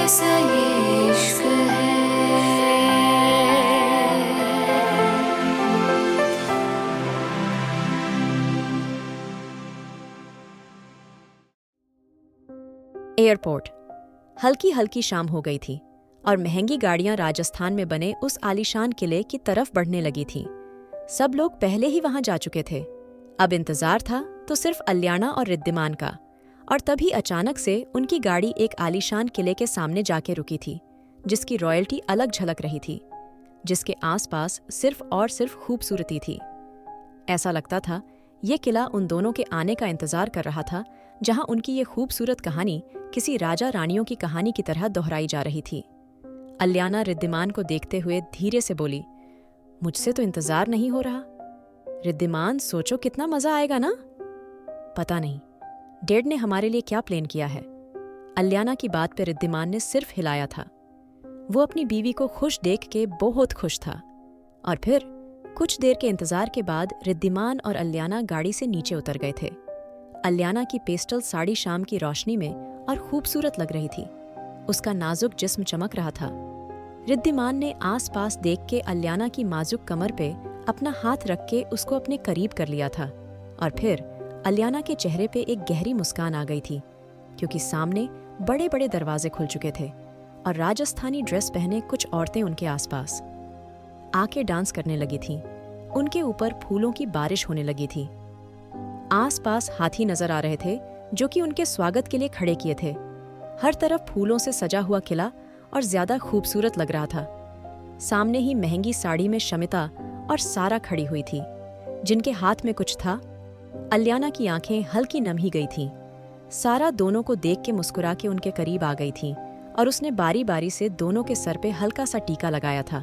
कैसा ये इश्क है। एयरपोर्ट। हल्की हल्की शाम हो गई थी और महंगी गाड़ियां राजस्थान में बने उस आलीशान किले की तरफ बढ़ने लगी थीं। सब लोग पहले ही वहां जा चुके थे। अब इंतजार था तो सिर्फ अल्याना और रिद्धिमान का। और तभी अचानक से उनकी गाड़ी एक आलीशान किले के सामने जाके रुकी थी, जिसकी रॉयल्टी अलग झलक रही थी, जिसके आसपास सिर्फ और सिर्फ खूबसूरती थी। ऐसा लगता था ये किला उन दोनों के आने का इंतजार कर रहा था, जहां उनकी ये खूबसूरत कहानी किसी राजा रानियों की कहानी की तरह दोहराई जा रही थी। अल्याना रिद्धिमान को देखते हुए धीरे से बोली, मुझसे तो इंतजार नहीं हो रहा। रिद्धिमान, सोचो कितना मजा आएगा ना। पता नहीं डैड ने हमारे लिए क्या प्लान किया है। अल्याना की बात पे रिद्धिमान ने सिर्फ हिलाया था। वो अपनी बीवी को खुश देख के बहुत खुश था। और फिर कुछ देर के इंतजार के बाद रिद्धिमान और अल्याना गाड़ी से नीचे उतर गए थे। अल्याना की पेस्टल साड़ी शाम की रोशनी में और खूबसूरत लग रही थी। उसका नाजुक जिस्म चमक रहा था। रिद्धिमान ने आस-पास देख के अल्याना की नाजुक कमर पे अपना हाथ रख के उसको अपने करीब कर लिया था। और फिर अल्याना के चेहरे पे एक गहरी मुस्कान आ गई थी, क्योंकि सामने बड़े बड़े दरवाजे खुल चुके थे और राजस्थानी ड्रेस पहने कुछ औरतें उनके आसपास आके डांस करने लगी थीं। उनके ऊपर फूलों की बारिश होने लगी थी। आसपास हाथी नजर आ रहे थे जो कि उनके स्वागत के लिए खड़े किए थे। हर तरफ फूलों से सजा हुआ किला और ज्यादा खूबसूरत लग रहा था। सामने ही महंगी साड़ी में शमिता और सारा खड़ी हुई थी, जिनके हाथ में कुछ था। अल्याना की आंखें हल्की नम ही गई थीं। सारा दोनों को देख के मुस्कुरा के उनके करीब आ गई थी और उसने बारी बारी से दोनों के सर पे हल्का सा टीका लगाया था।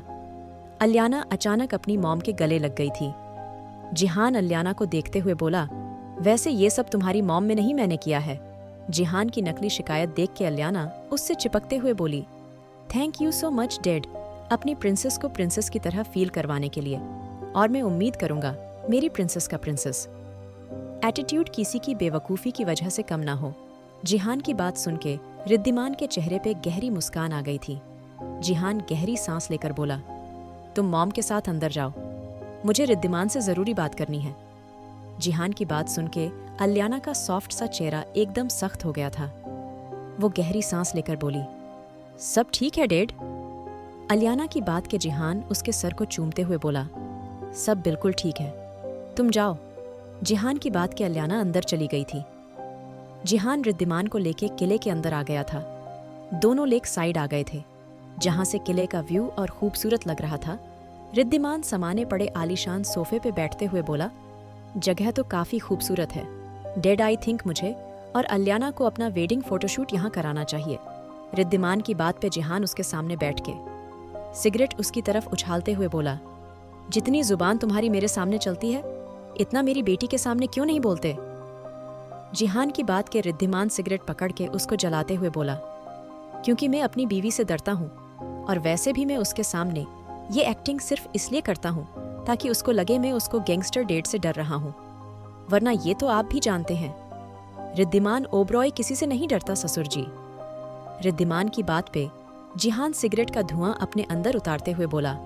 अल्याना अचानक अपनी मॉम के गले लग गई थी। जिहान अल्याना को देखते हुए बोला, वैसे ये सब तुम्हारी मॉम में नहीं मैंने किया है। जिहान की नकली शिकायत देख के अल्याना उससे चिपकते हुए बोली, thank you so much dad, अपनी प्रिंसेस को प्रिंसेस की तरह फील करवाने के लिए। और मैं उम्मीद करूंगा मेरी प्रिंसेस का प्रिंसेस एटीट्यूड किसी की बेवकूफ़ी की वजह से कम ना हो। जिहान की बात सुन के रिद्धिमान के चेहरे पे गहरी मुस्कान आ गई थी। जिहान गहरी सांस लेकर बोला, तुम मॉम के साथ अंदर जाओ, मुझे रिद्धिमान से ज़रूरी बात करनी है। जिहान की बात सुन के अल्याना का सॉफ्ट सा चेहरा एकदम सख्त हो गया था। वो गहरी सांस लेकर बोली, सब ठीक है डैड। अल्याना की बात के जिहान उसके सर को चूमते हुए बोला, सब बिल्कुल ठीक है, तुम जाओ। जिहान की बात के अल्याना अंदर चली गई थी। जिहान रिद्धिमान को लेके किले के अंदर आ गया था। दोनों लेक साइड आ गए थे, जहां से किले का व्यू और खूबसूरत लग रहा था। रिद्धिमान समाने पड़े आलीशान सोफे पे बैठते हुए बोला, जगह तो काफी खूबसूरत है डैड, आई थिंक मुझे और अल्याना को अपना वेडिंग फोटोशूट यहाँ कराना चाहिए। रिद्धिमान की बात पे जिहान उसके सामने बैठ के सिगरेट उसकी तरफ उछालते हुए बोला, जितनी जुबान तुम्हारी मेरे सामने चलती है, इतना मेरी बेटी के सामने क्यों नहीं बोलते। जिहान की बात के रिद्धिमान सिगरेट पकड़ के उसको जलाते हुए बोला, क्योंकि मैं अपनी बीवी से डरता हूँ, और वैसे भी मैं उसके सामने ये एक्टिंग सिर्फ इसलिए करता हूँ ताकि उसको लगे मैं उसको गैंगस्टर डेट से डर रहा हूँ, वरना ये तो आप भी जानते हैं रिद्धिमान ओबरॉय किसी से नहीं डरता ससुर जी। रिद्धिमान की बात पे जिहान सिगरेट का धुआं अपने अंदर उतारते हुए बोला,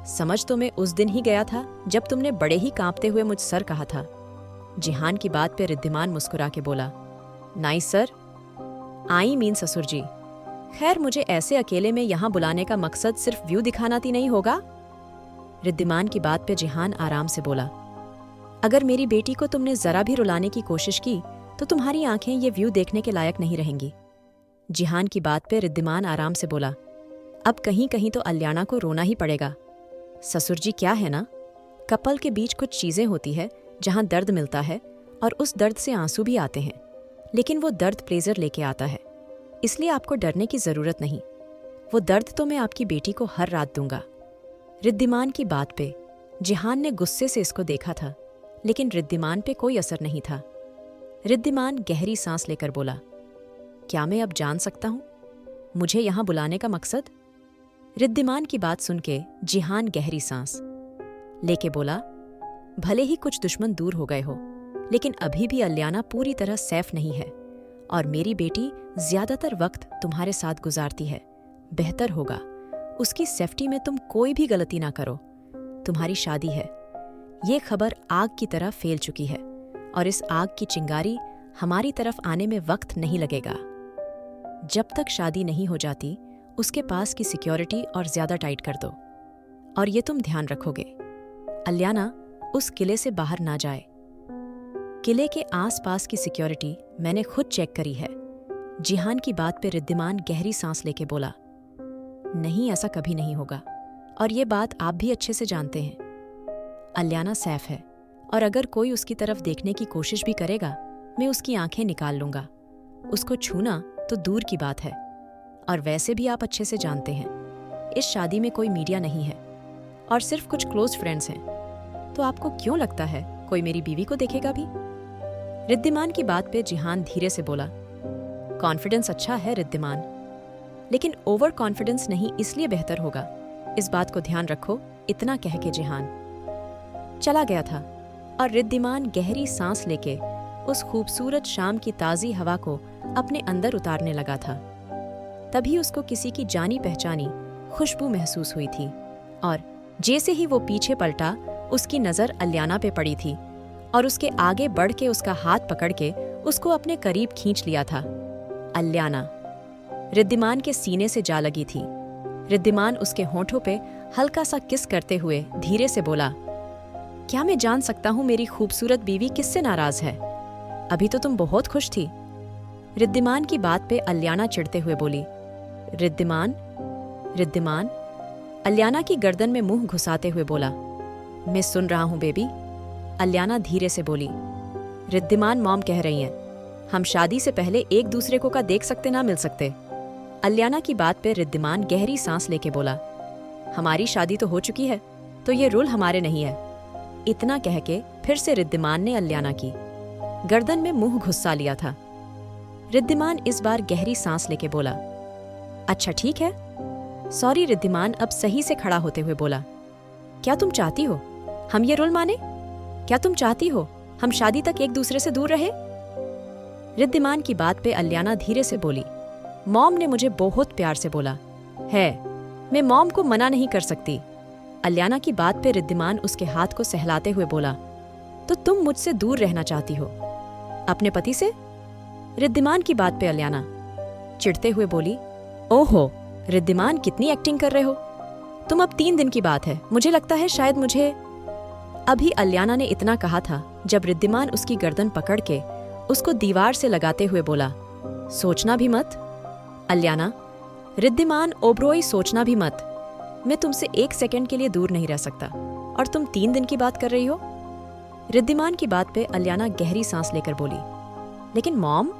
समझ तो मैं उस दिन ही गया था जब तुमने बड़े ही कांपते हुए मुझ सर कहा था। जिहान की बात पे रिद्धिमान मुस्कुरा के बोला, नाइस सर, आई मीन ससुर जी। खैर, मुझे ऐसे अकेले में यहाँ बुलाने का मकसद सिर्फ व्यू दिखाना ही नहीं होगा। रिद्धिमान की बात पे जिहान आराम से बोला, अगर मेरी बेटी को तुमने जरा भी रुलाने की कोशिश की तो तुम्हारी आंखें ये व्यू देखने के लायक नहीं रहेंगी। जिहान की बात पे रिद्धिमान आराम से बोला, अब कहीं कहीं तो अल्याना को रोना ही पड़ेगा। ससुर जी, क्या है ना, कपल के बीच कुछ चीजें होती है जहां दर्द मिलता है और उस दर्द से आंसू भी आते हैं, लेकिन वो दर्द प्लेजर लेके आता है, इसलिए आपको डरने की जरूरत नहीं। वो दर्द तो मैं आपकी बेटी को हर रात दूंगा। रिद्धिमान की बात पे जिहान ने गुस्से से इसको देखा था, लेकिन रिद्धिमान पे कोई असर नहीं था। रिद्धिमान गहरी सांस लेकर बोला, क्या मैं अब जान सकता हूं मुझे यहां बुलाने का मकसद। रिद्धिमान की बात सुन के जिहान गहरी सांस लेके बोला, भले ही कुछ दुश्मन दूर हो गए हो, लेकिन अभी भी अल्याना पूरी तरह सेफ नहीं है और मेरी बेटी ज्यादातर वक्त तुम्हारे साथ गुजारती है। बेहतर होगा उसकी सेफ्टी में तुम कोई भी गलती ना करो। तुम्हारी शादी है। ये खबर आग की तरह फैल चुकी है और इस आग की चिंगारी हमारी तरफ आने में वक्त नहीं लगेगा। जब तक शादी नहीं हो जाती उसके पास की सिक्योरिटी और ज्यादा टाइट कर दो। और ये तुम ध्यान रखोगे, अलियाना उस किले से बाहर ना जाए। किले के आसपास की सिक्योरिटी मैंने खुद चेक करी है। जिहान की बात पे रिद्धिमान गहरी सांस लेके बोला, नहीं, ऐसा कभी नहीं होगा और ये बात आप भी अच्छे से जानते हैं। अलियाना सैफ है और अगर कोई उसकी तरफ देखने की कोशिश भी करेगा मैं उसकी आंखें निकाल लूंगा। उसको छूना तो दूर की बात है। और वैसे भी आप अच्छे से जानते हैं इस शादी में कोई मीडिया नहीं है और सिर्फ कुछ क्लोज फ्रेंड्स हैं। तो आपको क्यों लगता है कोई मेरी बीवी को देखेगा भी? रिद्धिमान की बात पे जिहान धीरे से बोला, कॉन्फिडेंस अच्छा है रिद्धिमान, लेकिन ओवर कॉन्फिडेंस नहीं, इसलिए बेहतर होगा। इस बात को ध्यान रखो। इतना कह के जिहान चला गया था और रिद्धिमान गहरी सांस लेके उस खूबसूरत शाम की ताज़ी हवा को अपने अंदर उतारने लगा था। तभी उसको किसी की जानी पहचानी खुशबू महसूस हुई थी और जैसे ही वो पीछे पलटा उसकी नज़र अलियाना पे पड़ी थी और उसके आगे बढ़ के उसका हाथ पकड़ के उसको अपने करीब खींच लिया था। अलियाना रिद्धिमान के सीने से जा लगी थी। रिद्धिमान उसके होठों पे हल्का सा किस करते हुए धीरे से बोला, क्या मैं जान सकता हूँ मेरी खूबसूरत बीवी किससे नाराज है? अभी तो तुम बहुत खुश थी। रिद्धिमान की बात पे अलियाना चिढ़ते हुए बोली, रिद्धिमान रिद्धिमान अलियाना की गर्दन में मुंह घुसाते हुए बोला, मैं सुन रहा हूँ बेबी। अलियाना धीरे से बोली, रिद्धिमान मॉम कह रही हैं हम शादी से पहले एक दूसरे को का देख सकते ना मिल सकते। अलियाना की बात पे रिद्धिमान गहरी सांस लेके बोला, हमारी शादी तो हो चुकी है तो ये रूल हमारे नहीं है। इतना कह के फिर से रिद्धिमान ने अलियाना की गर्दन में मुंह घुसा लिया था। रिद्धिमान इस बार गहरी सांस लेके बोला, अच्छा ठीक है सॉरी। रिद्धिमान अब सही से खड़ा होते हुए बोला, क्या तुम चाहती हो हम ये रूल माने? क्या तुम चाहती हो हम शादी तक एक दूसरे से दूर रहे? रिद्धिमान की बात पे अलियाना धीरे से बोली, मॉम ने मुझे बहुत प्यार से बोला है, मैं मॉम को मना नहीं कर सकती। अलियाना की बात पे रिद्धिमान उसके हाथ को सहलाते हुए बोला, तो तुम मुझसे दूर रहना चाहती हो अपने पति से? रिद्धिमान की बात पे अलियाना चिढ़ते हुए बोली, ओहो रिद्धिमान कितनी एक्टिंग कर रहे हो तुम। अब 3 दिन की बात है, मुझे लगता है शायद मुझे। अभी अलियाना ने इतना कहा था जब रिद्धिमान उसकी गर्दन पकड़ के उसको दीवार से लगाते हुए बोला, सोचना भी मत। अलियाना रिद्धिमान ओब्रोई सोचना भी मत। मैं तुमसे 1 सेकंड के लिए दूर नहीं रह सकता और तुम 3 दिन की बात कर रही हो। रिद्धिमान की बात पे अलियाना गहरी सांस लेकर बोली, लेकिन मॉम।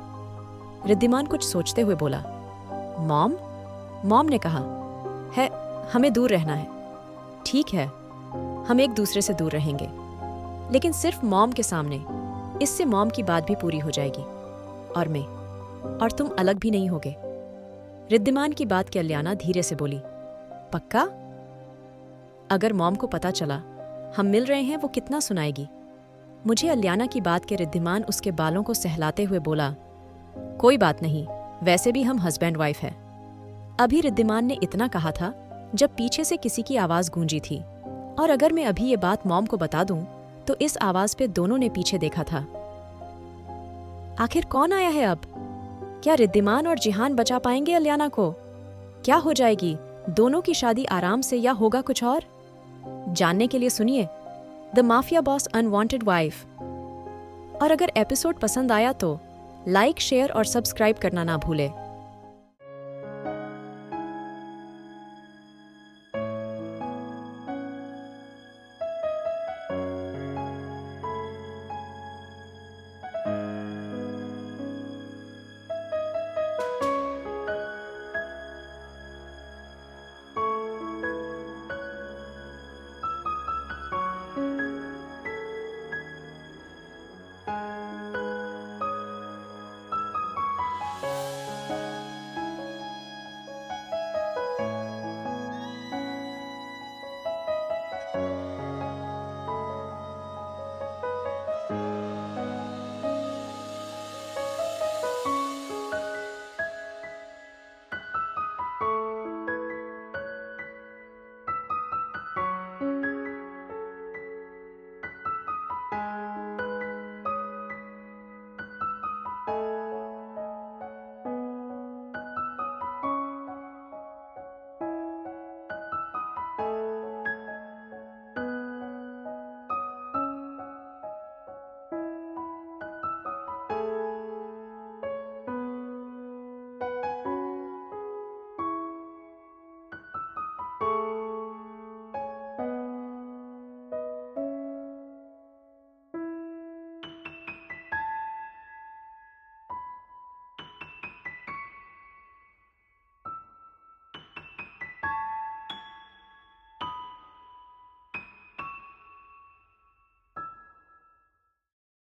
रिद्धिमान कुछ सोचते हुए बोला, मॉम ने कहा है हमें दूर रहना है। ठीक है हम एक दूसरे से दूर रहेंगे, लेकिन सिर्फ मॉम के सामने। इससे मॉम की बात भी पूरी हो जाएगी और मैं और तुम अलग भी नहीं होगे। रिद्धिमान की बात के अलियाना धीरे से बोली, पक्का? अगर मॉम को पता चला हम मिल रहे हैं वो कितना सुनाएगी? मुझे अलियाना की बात के रिद्धिमान उसके बालों को सहलाते हुए बोला, कोई बात नहीं, वैसे भी हम हस्बैंड वाइफ है। अभी रिद्धिमान ने इतना कहा था जब पीछे से किसी की आवाज गूंजी थी और अगर मैं अभी ये बात मॉम को बता दूं तो इस आवाज पे दोनों ने पीछे देखा था। आखिर कौन आया है अब? क्या रिद्धिमान और जिहान बचा पाएंगे अलियाना को? क्या हो जाएगी दोनों की शादी आराम से या होगा कुछ और? जानने के लिए सुनिए the mafia boss unwanted wife. और अगर एपिसोड पसंद आया तो लाइक, शेयर और सब्सक्राइब करना ना भूले।